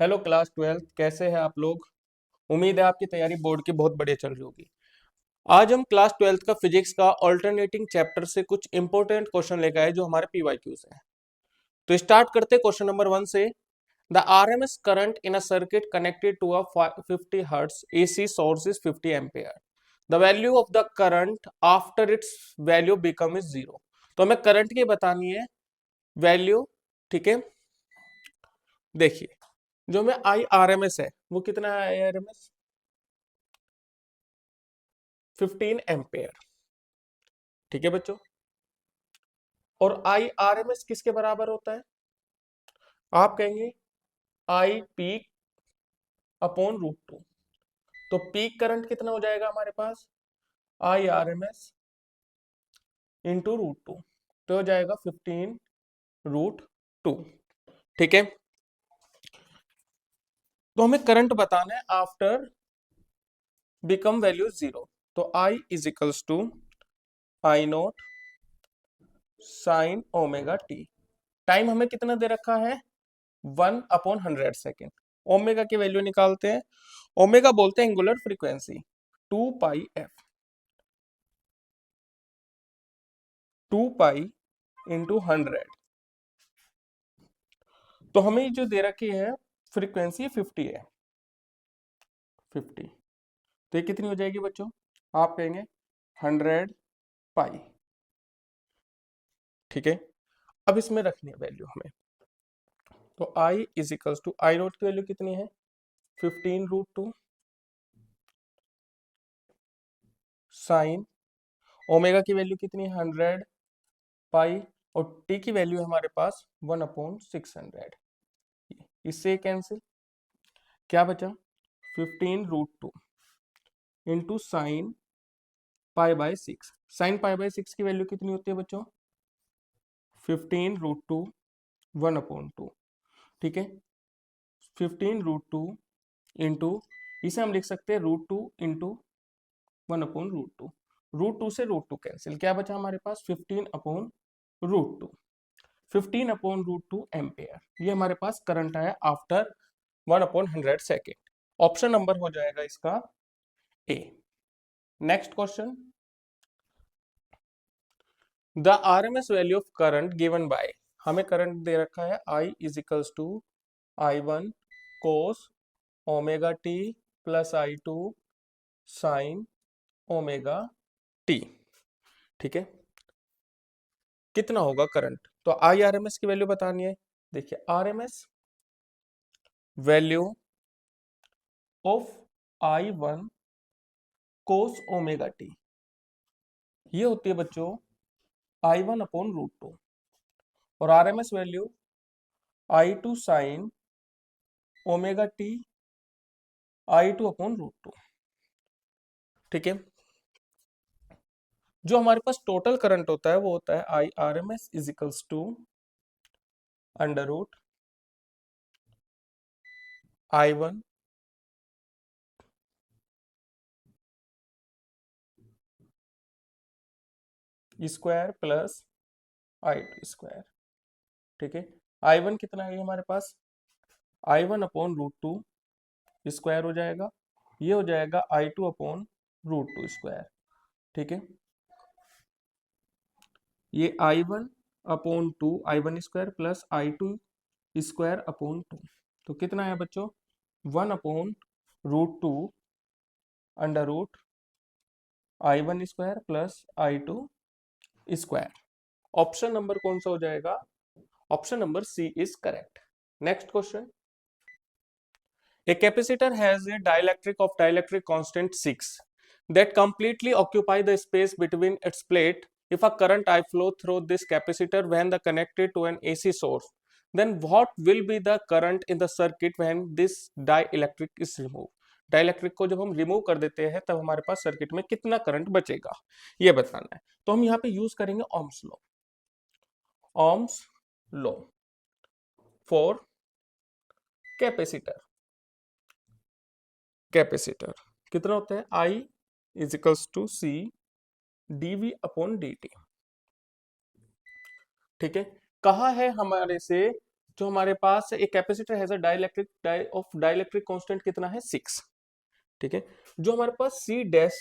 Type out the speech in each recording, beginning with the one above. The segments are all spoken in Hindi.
हेलो क्लास 12 कैसे हैं आप लोग। उम्मीद है आपकी तैयारी बोर्ड की बहुत बढ़िया चल रही होगी। आज हम क्लास 12 का फिजिक्स का ऑल्टरनेटिंग चैप्टर से कुछ इंपॉर्टेंट क्वेश्चन लेकर आए जो हमारे पीवाईक्यूज हैं। तो स्टार्ट करते क्वेश्चन नंबर 1 से। The RMS current in a circuit connected to a 50 hertz AC source is 50 ampere. The value of the current after its value become is zero. तो हमें करंट की बतानी है वैल्यू। ठीक है, देखिए जो में आई आर एम एस है वो कितना है। I R M S 15 ampere. ठीक है बच्चों, और आई आर एम एस किसके बराबर होता है। आप कहेंगे I peak upon root two. तो पीक करंट कितना हो जाएगा हमारे पास, I R M S into root two. तो हो जाएगा 15 रूट 2। ठीक है, तो हमें करंट बताना है आफ्टर बिकम वैल्यू जीरो। तो I is equals to I naught sine omega T. Time हमें कितना दे रखा है 1/100 सेकेंड। ओमेगा की वैल्यू निकालते हैं। ओमेगा बोलते हैं एंगुलर फ्रीक्वेंसी। 2 pi into 100। तो हमें जो दे रखी है फ्रीक्वेंसी 50 है। 50 तो ये कितनी हो जाएगी बच्चों, आप कहेंगे 100 पाई। ठीक है, अब इसमें रखनी है वैल्यू हमें। तो I is equals to I naught की वैल्यू कितनी है 15 रूट 2 साइन ओमेगा की वैल्यू कितनी है 100 पाई, और टी की वैल्यू है हमारे पास 1/600। इससे कैंसिल, क्या बचा 15 रूट 2 इंटू साइन पाई/6। साइन पाई/6 की वैल्यू कितनी होती है बच्चों 15 रूट 2 1/2। ठीक है, 15 रूट 2 इंटू, इसे हम लिख सकते हैं रूट 2 इंटू 1/√2। रूट 2 से रूट 2 कैंसिल, क्या बचा हमारे पास 15/√2। 15/√2 एम्पेयर ये हमारे पास करंट आया आफ्टर 1/100 सेकेंड। ऑप्शन नंबर हो जाएगा इसका A. Next question, the RMS value of current given by. हमें करंट दे रखा है I is equals to I1 cos omega T plus I2 sine omega T. ठीक है, कितना होगा करंट। तो आई आर एम एस की वैल्यू बतानी है। देखिए R M S value of I1 cos omega T ये होती है बच्चों I1/√2, और R M S value I2 sine omega t I2/√2। ठीक है, जो हमारे पास टोटल करंट होता है वो होता है I R M S is equals to under root I1 square plus I2 square. ठीक है, I1 कितना है हमारे पास I1/√2 स्क्वायर हो जाएगा, ये हो जाएगा I2/√2 स्क्वायर। ठीक है, ये I1/2 I1 square plus I2 स्क्वायर/2। तो कितना है बच्चों 1/√2 under root I1 square plus I2 square. Option number कौन सा हो जाएगा, option number C is correct. Next question, a capacitor has a dielectric of dielectric constant 6 that completely occupy the space between its plate. If a current I flow through this capacitor when the connected to an AC source, then what will be the current in the circuit when this dielectric is removed? Dielectric को जब हम रिमूव कर देते हैं तब हमारे पास सर्किट में कितना करंट बचेगा ये बताना है। तो हम यहाँ पे यूज करेंगे Ohm's law. Ohm's law for capacitor. Capacitor कितना होता है I is equals to C dV/dt। ठीक है, कहा है हमारे से जो हमारे पास एक capacitor has a dielectric constant कितना है 6, ठीक है। जो हमारे पास सी डैश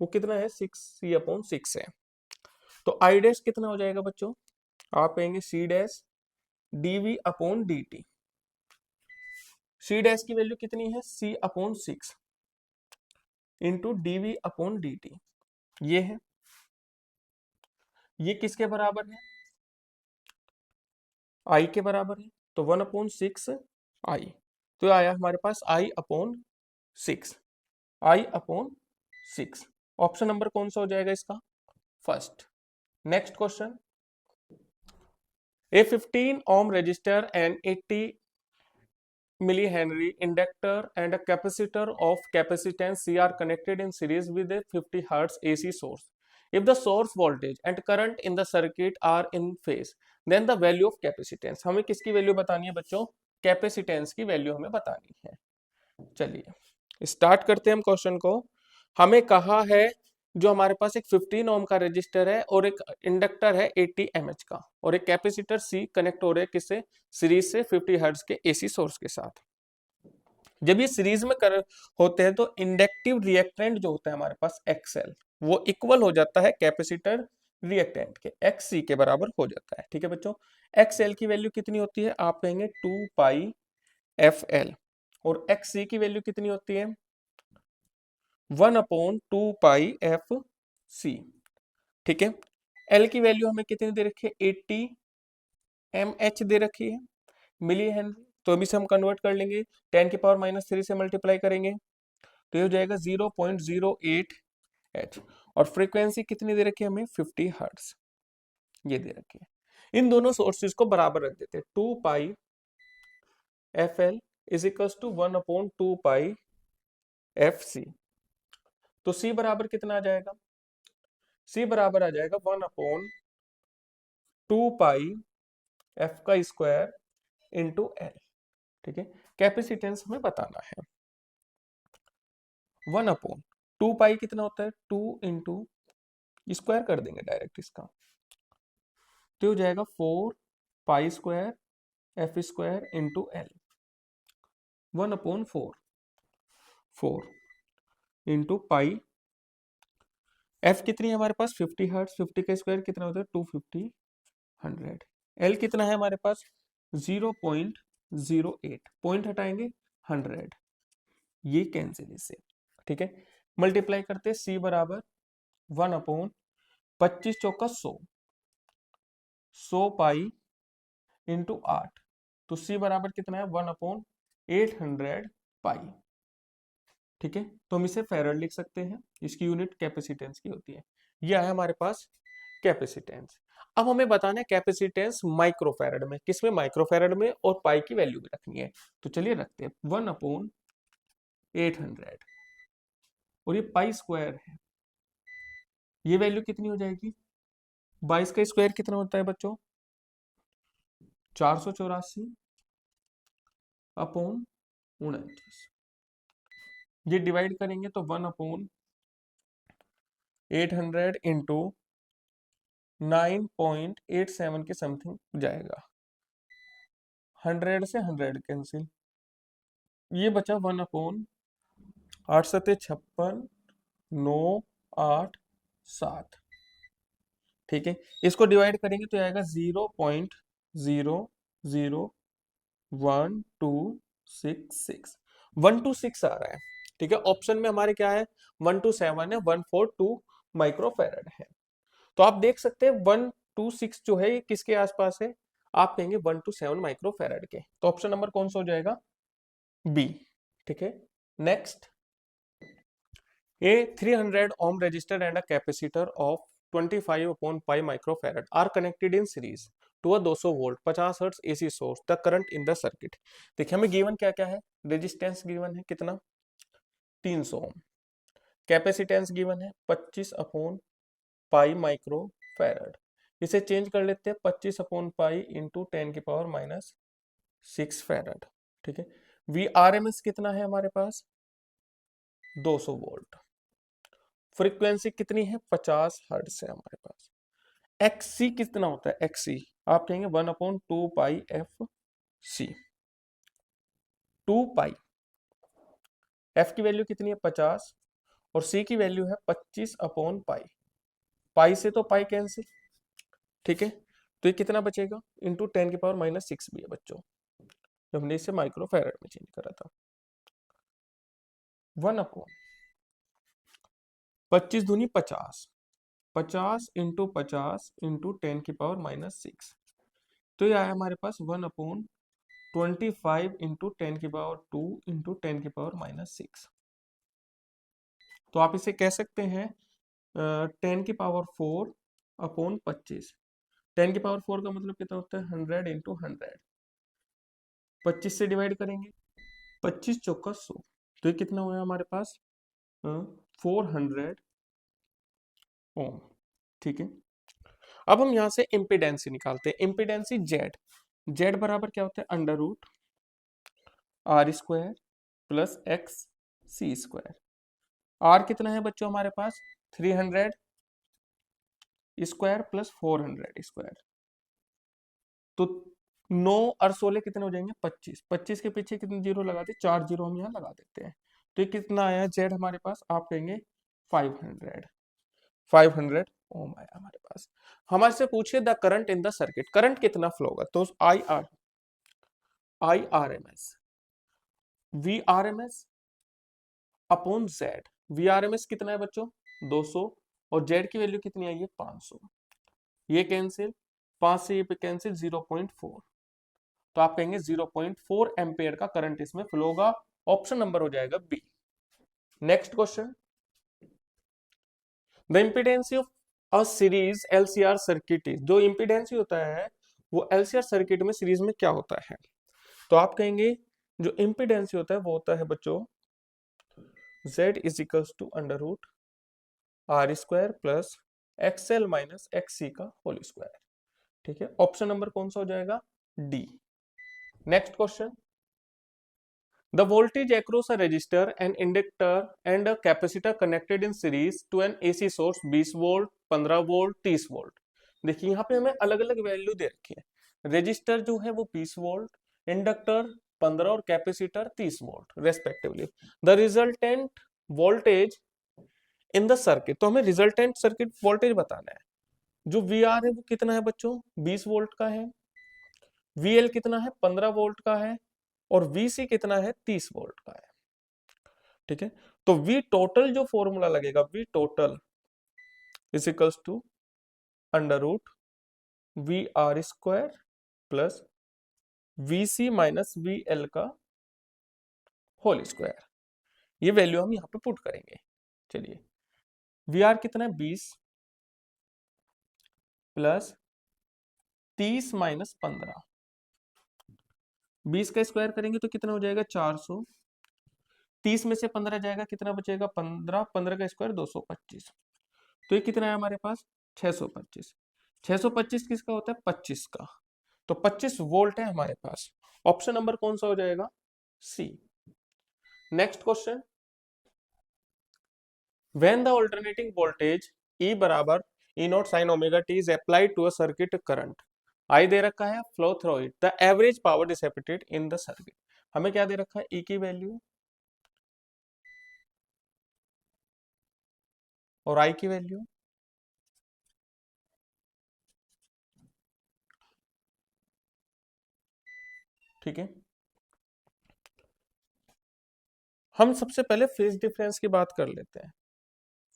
वो कितना है 6C/6 है। तो आई डैश कितना हो जाएगा बच्चों, आप कहेंगे C dash dV/dt। C dash की वैल्यू कितनी है C/6 इंटू dV/dt, ये है, ये किसके बराबर है, आई के बराबर है, तो 1/6 आई, तो आया हमारे पास I/6। ऑप्शन नंबर कौन सा हो जाएगा इसका, first. Next question, A 15 ohm resistor and 80 millihenry inductor and a capacitor of capacitance C are connected in series with a 50 Hz AC source. If the source voltage and current in the circuit are in phase, then the value of capacitance, हमें किसकी वैल्यू बतानी है बच्चों, कैपेसिटेंस की वैल्यू हमें बतानी है। चलिए स्टार्ट करते हैं हम क्वेश्चन को। हमें कहा है जो हमारे पास एक 15 ओम का रेजिस्टर है और एक इंडक्टर है 80 mH का और एक कैपेसिटर C कनेक्ट हो रहे हैं किससे, सीरीज से 50 हर्ट्ज के AC सोर्स के साथ। जब ये सीरीज में होते हैं तो इंडक्टिव रिएक्टेंट जो होता है हमारे पास XL वो इक्वल हो जाता है कैपेसिटर रिएक्टेंट के, XC के बराबर हो जाता है, ठीक है बच्चों। XL की वैल्यू कितनी होती है, आप कहेंगे 2πfL, और XC की वैल्यू कितनी होती है 1/2πfC, ठीक है। L की वैल्यू हमें कितनी दे रखी है 80 mH दे रखी है मिली हेनरी, तो अभी से हम कन्वर्ट कर लेंगे 10⁻³ से मल्टीप्लाई करेंगे तो ये हो जाएगा 0.08H, और फ्रीक्वेंसी कितनी दे रखी है हमें 50 हर्ट्ज, ये दे रखी है। इन दोनों सोर्सेज को बराबर रख देते हैं, 2πfL is equals to 1/2πfC, तो C बराबर कितना आ जाएगा, C बराबर आ जाएगा 1/2πf² इंटू L, ठीक है। कैपेसिटेंस हमें बताना है, 1/2π कितना होता है 2 इंटू स्क्वायर कर देंगे डायरेक्ट इसका, तो हो जाएगा 4π² into L, 1/4 into pi, F कितनी है हमारे पास 50 हर्ट्ज, 50 का स्क्वायर कितना होता है 250, 100। L कितना है हमारे पास 0.08, पॉइंट हटाएंगे 100, ये कैंसिल इससे, ठीक है। मल्टीप्लाई करते हैं C बराबर 1/25 चौका 100 पाई इंटू 8, तो C बराबर कितना है 1/800 पाई, ठीक है। तो हम इसे फैराड लिख सकते हैं, इसकी यूनिट कैपेसिटेंस की होती है। यह है हमारे पास कैपेसिटेंस। अब हमें बताना है कैपेसिटेंस माइक्रोफैराड में, किसमें माइक्रोफैराड में, और पाई की वैल्यू भी रखनी है, तो चलिए रखते हैं 1/800, और ये पाई स्क्वायर है, ये वैल्यू कितनी हो जाएगी, 22 का स्क्वायर कितना होता है बच्चों 484/29, ये डिवाइड करेंगे तो 1/800 इंटू 9.87 के समथिंग जाएगा, 100 से 100 कैंसिल, ये बचा 1/856/987, ठीक है। इसको डिवाइड करेंगे तो आएगा 0.00126 126 आ रहा है, ठीक है। ऑप्शन में हमारे क्या है 127 है, 142 माइक्रोफैराड है। तो आप देख सकते हैं 126 जो है ये किसके आसपास है, आप कहेंगे 127 माइक्रोफैराड के, तो ऑप्शन नंबर कौन सा हो जाएगा बी, ठीक है। Next, A 300 ohm resistor and a capacitor of 25/pi microfarad are connected in series to a 200 volt 50 hertz AC source. The current in the circuit, देखिए हमें गिवन क्या क्या है, रेजिस्टेंस गिवन है कितना 300 ओम, कैपेसिटेंस गिवन है 25/पाई माइक्रोफैराड, इसे चेंज कर लेते हैं 25/पाई इंटू 10⁻⁻6 फैराड, ठीक है। VRMS कितना है हमारे पास 200 वोल्ट, फ्रीक्वेंसी कितनी है 50 हर्ट्ज है हमारे पास, XC कितना होता है XC, आप कहेंगे 1/2πf सी। 2 पाई, एफ की वैल्यू कितनी है 50 और सी की वैल्यू है 25/पाई। पाई से तो पाई कैंसिल, ठीक है, तो ये कितना बचेगा इंटू 10⁻⁻6 भी है बच्चों, जब हमने इसे माइक्रोफैरड में चेंज करा था। 1/25 दूनी 50, 50 इंटू 50 इंटू 10⁻⁻6, तो ये आया हमारे पास 1/25 इंटू 10⁻2 इंटू 10⁻⁻6। तो आप इसे कह सकते हैं 10⁻4/25। 10⁻4 का मतलब कितना होता है 100 इंटू 100, 25 से डिवाइड करेंगे, 25 चौका 100, तो ये कितना हुआ हमारे पास 400 ओम, ठीक है। अब हम यहां से इम्पीडेंसी निकालते हैं। इम्पीडेंसी जेड, जेड बराबर क्या होता है √r² plus X C square. R कितना है बच्चों हमारे पास 300 स्क्वायर प्लस 400 स्क्वायर, तो 9 और 16 कितने हो जाएंगे 25, 25 के पीछे कितने जीरो लगाते, 4 जीरो हम यहाँ लगा देते हैं, तो ये कितना आया जेड हमारे पास, आप कहेंगे 500 ओम आया हमारे पास। हमारे से पूछिए the current in the circuit, current कितना फ्लो होगा, तो IRMS VRMS upon Z. VRMS कितना है बच्चों 200 और जेड की वैल्यू कितनी आई है 500, ये कैंसिल, 5 से ये कैंसिल 0.4, तो आप कहेंगे 0.4 एम्पियर का करंट इसमें फ्लो होगा। ऑप्शन नंबर हो जाएगा B. Next question, the impedance of a series LCR circuit is, जो इम्पीडेंसी होता है वो LCR सर्किट में सीरीज में क्या होता है, तो आप कहेंगे जो इम्पीडेंसी होता है वो होता है बच्चों Z is equals to √R² plus XL minus XC का होल स्क्वायर, ठीक है। ऑप्शन नंबर कौन सा हो जाएगा D. Next question, the voltage across a resistor, an inductor and a capacitor connected in series to an AC source 20 volt 15 volt 30 volt. देखिए यहाँ पे हमें अलग अलग वैल्यू दे रखी है, रजिस्टर जो है वो 20 वोल्ट, इंडक्टर 15 और capacitor 30 volt respectively. The resultant voltage in the circuit, तो हमें रिजल्टेंट सर्किट वोल्टेज बताना है। जो VR है वो कितना है बच्चों 20 वोल्ट का है, VL कितना है 15 वोल्ट का है और VC कितना है 30 वोल्ट का है, ठीक है। तो V टोटल जो फॉर्मूला लगेगा V total is equals to √VR² plus VC minus VL का होल स्क्वायर, ये वैल्यू हम यहां पे पुट करेंगे। चलिए VR कितना है 20 प्लस 30 माइनस 15, 20 का स्क्वायर करेंगे तो कितना हो जाएगा 400, 30 में से 15 जाएगा कितना बचेगा 15, 15 का स्क्वायर 225, तो ये कितना है हमारे पास 625। 625 किसका होता है 25 का, तो 25 वोल्ट है हमारे पास। ऑप्शन नंबर कौन सा हो जाएगा C. Next question, when the alternating voltage E बराबर E0 sin omega t is applied to a circuit current I दे रखा है, flow through it the average power dissipated in the circuit, हमें क्या दे रखा है E की वैल्यू और I की वैल्यू, ठीक है। हम सबसे पहले फेज डिफरेंस की बात कर लेते हैं।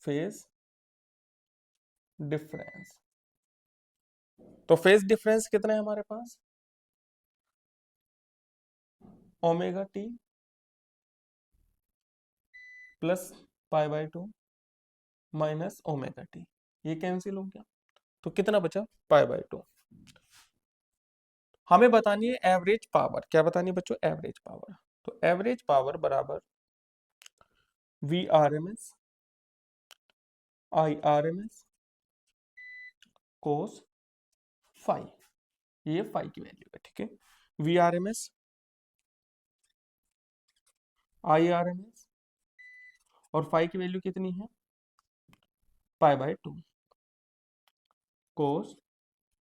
फेज डिफरेंस, तो फेज डिफरेंस कितना है हमारे पास omega T plus π/2 minus omega T, ये कैंसिल हो गया, तो कितना बचा π/2। हमें बतानी है एवरेज पावर, क्या बतानी है बच्चों एवरेज पावर, तो एवरेज पावर बराबर VRMS IRMS कोस फाई, ये फाई की वैल्यू है, ठीक है। VRMS IRMS और फाई की वैल्यू कितनी है π/2 कोस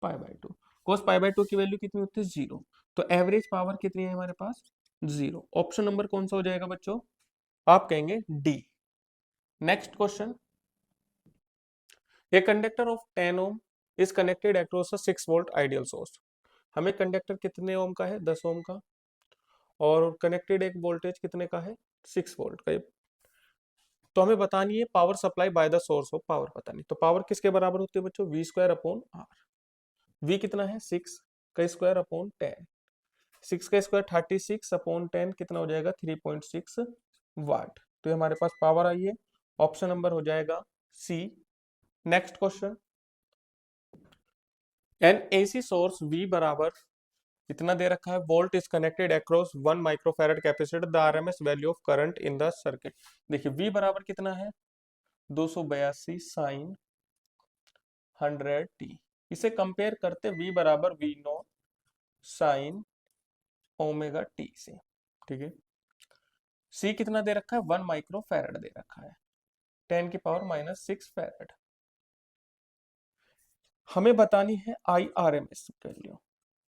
π/2, कोस π/2 की वैल्यू कितनी होती है 0, तो एवरेज पावर कितनी है हमारे पास? 0। ऑप्शन नंबर कौन सा हो जाएगा बच्चों? आप कहेंगे D. Next question, a conductor of 10 ohm is connected across a 6 volt ideal source. हमें कंडक्टर कितने ओम का है? 10 ओम का, और कनेक्टेड एक वोल्टेज कितने का है? 6 वोल्ट का। तो हमें बतानी है power supply by the source of power, पता नहीं। तो पावर किसके बराबर होती है बच्चों? V square upon R. V कितना है? 6 का स्क्वायर अपॉन 10। 6 का स्क्वायर 36 अपॉन 10 कितना हो जाएगा? 3.6 वाट। तो ये हमारे पास पावर आई है। ऑप्शन नंबर हो जाएगा C. Next question, an AC source V बराबर इतना दे रखा है, volt is connected across 1 microfarad capacitor, the RMS value of current in the circuit. देखिए वी बराबर कितना है? 282 साइन 100 टी। इसे कंपेयर करते वी बराबर V naught sine omega T से, ठीक है। सी कितना दे रखा है? 1 माइक्रोफैरड दे रखा है, 10 की पावर -6 फैरड। हमें बतानी है I R M S value.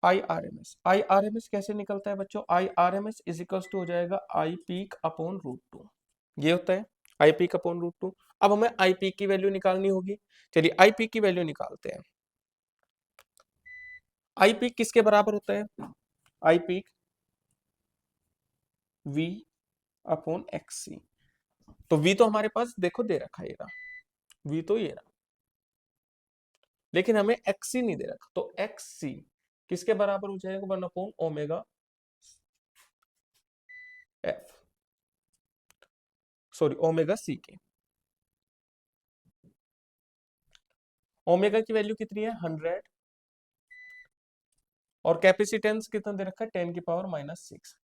I R M S, I R M S कैसे निकलता है बच्चों? I R M S is equals to हो जाएगा आई पीक अपॉन √2। ये होता है आई पीक अपॉन √2। अब हमें आई पीक की वैल्यू निकालनी होगी। चलिए आई पीक की वैल्यू निकालते हैं। आई पीक किसके बराबर होता है? आई पीक V अपॉन एक्स सी। तो V तो हमारे पास देखो दे रखा है, V तो ये रहा, लेकिन हमें एक्स सी नहीं दे रखा। तो एक्स सी किसके बराबर हो जाएगा? 1 upon omega F, sorry omega C के। ओमेगा की वैल्यू कितनी है? 100, और कैपेसिटेंस कितना दे रखा है? 10 की पावर -6।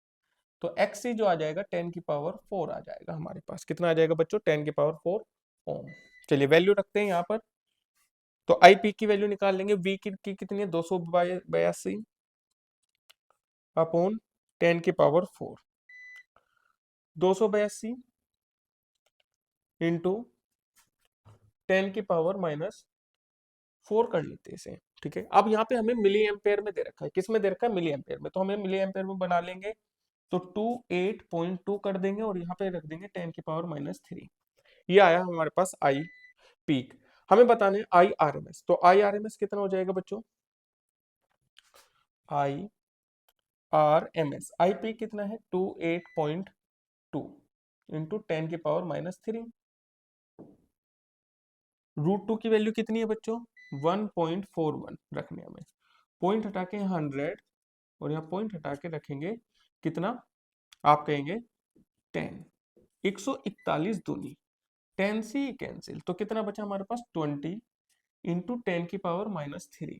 तो एक्स सी जो आ जाएगा 10 की पावर 4 आ जाएगा हमारे पास। कितना आ जाएगा बच्चों? 10 की पावर 4 ओम। चलिए वैल्यू रखते हैं यहाँ पर। तो आई पी की वैल्यू निकाल लेंगे। वी की कितनी है? 282 अपॉन 10 की पावर 4, 282 इंटू 10 की पावर -4 कर लेते हैं इसे, ठीक है। अब यहाँ पे हमें मिली एम्पेयर में दे रखा है। किस में दे रखा है? मिली एम्पेयर में। तो हमें मिली एम्पेयर में बना लेंगे। तो 28.2 कर देंगे और यहाँ पे रख देंगे 10 की पावर -3। ये आया हमारे पास आई पीक। हमें बताना है आई आर एम एस। तो आई आर एम एस कितना हो जाएगा बच्चों? I R M S, I peak कितना है? 28.2 इंटू 10 की पावर -3। √2 की वैल्यू कितनी है बच्चों? 1.41 रखने हमें। पॉइंट हटा के 100 और यहाँ पॉइंट हटा के रखेंगे कितना? आप कहेंगे 10। 141 दूनी 10 से ही कैंसिल, तो कितना बचा हमारे पास? 20 इंटू 10 की पावर -3।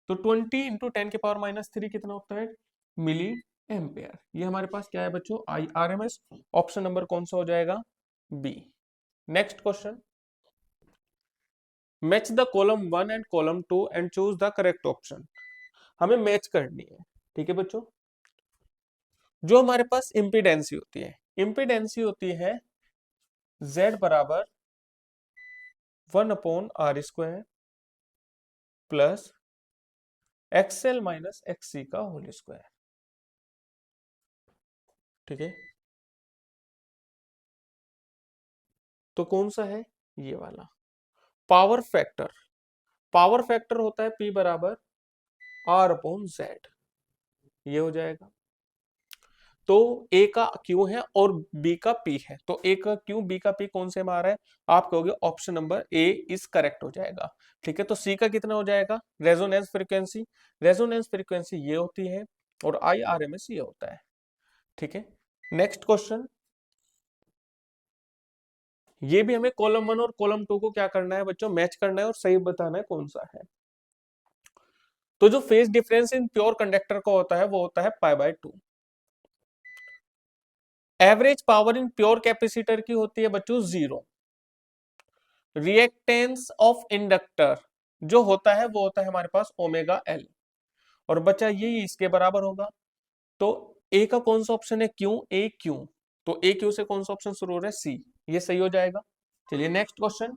तो 20 इंटू 10 की पावर -3 कितना होता है? Milliampere. ये हमारे पास क्या है बच्चों? I R M S. Option number कौन सा हो जाएगा? B. Next question, match the column 1 and column 2 and choose the correct option. हमें मैच करनी है, ठीक है बच्चों। जो हमारे पास इम्पीडेंसी होती है, इम्पीडेंसी होती है Z बराबर 1 upon R square plus XL minus XC का होल स्क्वायर, ठीक है। तो कौन सा है? ये वाला। पावर फैक्टर, पावर फैक्टर होता है P बराबर R अपॉन Z। ये हो जाएगा। तो A का Q है और B का P है। तो A का Q B का P कौन से में आ रहा है? आप कहोगे option number A is correct हो जाएगा, ठीक है। तो C का कितना हो जाएगा? Resonance frequency. रेजोनेंस फ्रीक्वेंसी ये होती है और IRMS ये होता है, ठीक है। नेक्स्ट क्वेश्चन, ये भी हमें कॉलम 1 और कॉलम 2 को क्या करना है बच्चों? मैच करना है और सही बताना है कौन सा है। तो जो phase difference in pure conductor का होता है वो होता है π/2। Average power in pure capacitor की होती है बच्चों 0। रिएक्टेंस ऑफ इंडक्टर जो होता है वो होता है हमारे पास ओमेगा एल, और बचा ये इसके बराबर होगा। तो ए का कौन सा ऑप्शन है? क्यू, ए क्यू। तो ए क्यू से कौन सा ऑप्शन शुरू हो रहा है? सी। ये सही हो जाएगा। चलिए नेक्स्ट क्वेश्चन,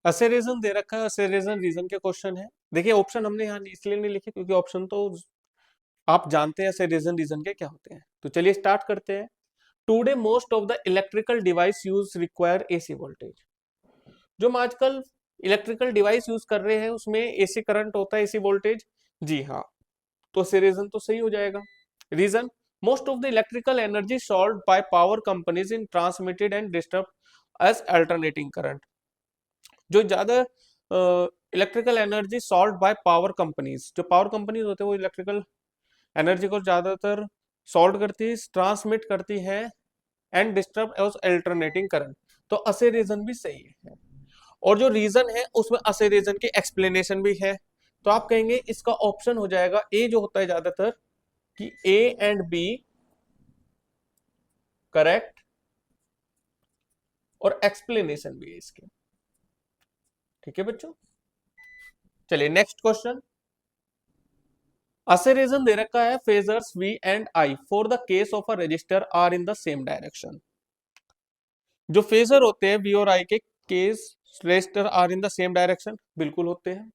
असेरेजन दे रखा है। असेरेजन रीजन के क्वेश्चन है। देखिए ऑप्शन हमने यहाँ इसलिए नहीं लिखे क्योंकि ऑप्शन तो आप जानते हैं ऐसे रीजन के क्या होते हैं। तो चलिए स्टार्ट करते हैं। Today most of the electrical device use require AC voltage. जो हम आजकल इलेक्ट्रिकल डिवाइस यूज कर रहे हैं उसमें एसी करंट होता है, एसी वोल्टेज। जी हाँ, तो से रीजन तो सही हो जाएगा। Reason, most of the electrical energy sold by power companies in transmitted and disturb as alternating current. जो ज्यादा electrical energy sold by power companies, जो पावर कंपनीज होते हैं वो इलेक्ट्रिकल एनर्जी को ज्यादातर सॉल्व करती है, ट्रांसमिट करती है and disturb as alternating current. तो असे रीजन भी सही है, और जो रीजन है उसमें असे रीजन की एक्सप्लेनेशन भी है। तो आप कहेंगे इसका ऑप्शन हो जाएगा ए, जो होता है ज्यादातर कि ए एंड बी करेक्ट, और एक्सप्लेनेशन भी है इसके। ठीक है बच्चों, चलिए नेक्स्ट क्वेश्चन। असे रीजन दे रखा है phasors V and I for the case of a resistor are in the same direction. जो फेजर होते हैं V और I के case resistor are in the same direction, बिल्कुल होते हैं।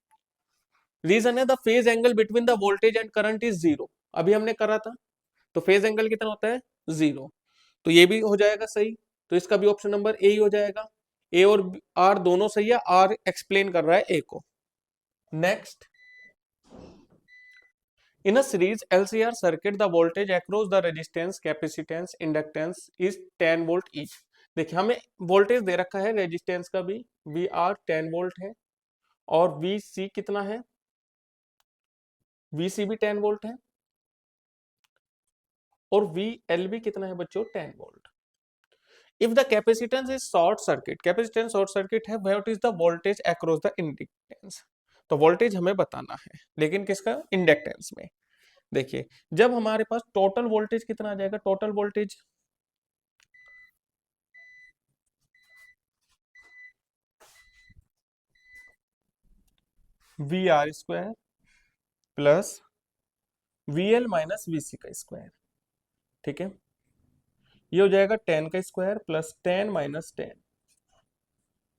रीजन है the phase angle between the voltage and current is zero. अभी हमने करा था, तो फेज एंगल कितना होता है, जीरो। तो ये भी हो जाएगा सही, तो इसका भी ऑप्शन नंबर ए ही हो जाएगा। ए और आर दोनों सही है, आर एक्सप्लेन कर रहा है ए को। Next, in a series LCR circuit the voltage across the resistance, capacitance, inductance is 10 volt each। देखिए हमें वोल्टेज दे रखा है रेजिस्टेंस का भी, VR 10 वोल्ट है, और VC कितना है, VC भी 10 वोल्ट है, और VL भी कितना है बच्चों, 10 volt. If the capacitance is short circuit, capacitance short circuit है, what is the voltage across the inductance. तो वोल्टेज हमें बताना है, लेकिन किसका, इंडक्टेंस में। देखिए जब हमारे पास टोटल वोल्टेज कितना आ जाएगा, total voltage VR square plus VL minus VC का स्क्वायर। ठीक है, ये हो जाएगा 10 का स्क्वायर प्लस 10 माइनस 10,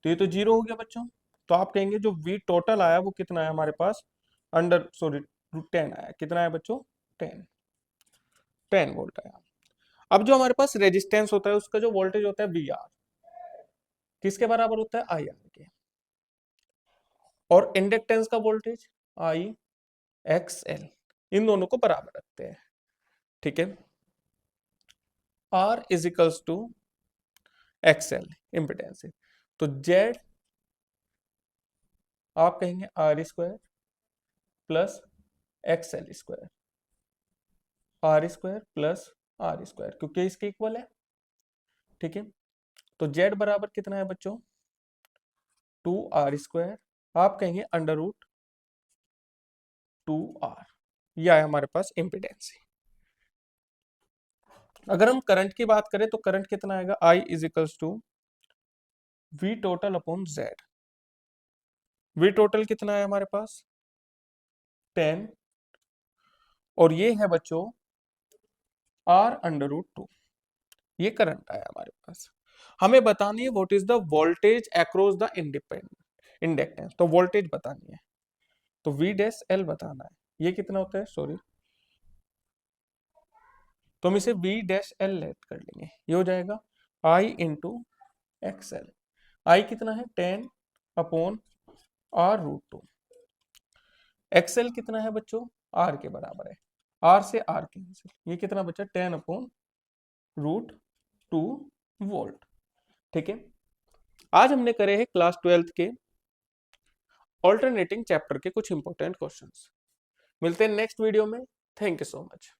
तो ये तो जीरो हो गया बच्चों। तो आप कहेंगे जो V टोटल आया वो कितना है हमारे पास, अंडर सॉरी √10 आया। कितना है बच्चों, 10, 10 वोल्ट आया। अब जो हमारे पास रेजिस्टेंस होता है उसका जो वोल्टेज होता है VR, किसके बराबर होता है, IR के, और इंडक्टेंस का वोल्टेज IXL, इन दोनों को बराबर रखते हैं। ठीक है, R is equals to XL impedance है, तो Z आप कहेंगे R square plus XL square, R square plus R square, क्योंकि इसके इक्वल है। ठीक है, तो Z बराबर कितना है बच्चों, 2R स्क्वायर, आप कहेंगे √2R, यह है हमारे पास इम्पिडेंस। अगर हम करंट की बात करें तो करंट कितना आएगा, I is equals to V total upon Z। V total कितना है हमारे पास, 10, और ये है बच्चों R√2, ये करंट आया हमारे पास। हमें बतानी है what is the voltage across the inductance, तो वोल्टेज बतानी है, तो V' L बताना है। ये कितना होता है, सॉरी, तो हम इसे V'L लेट कर लेंगे, ये हो जाएगा I इंटू XL। I कितना है, 10 अपॉन R√2। XL कितना है बच्चों, R के बराबर है, R से R कैंसिल, ये कितना बचा, 10 अपॉन √2 वोल्ट। ठीक है, आज हमने करे हैं क्लास 12th के ऑल्टरनेटिंग चैप्टर के कुछ इंपॉर्टेंट क्वेश्चंस। मिलते हैं नेक्स्ट वीडियो में। Thank you so much.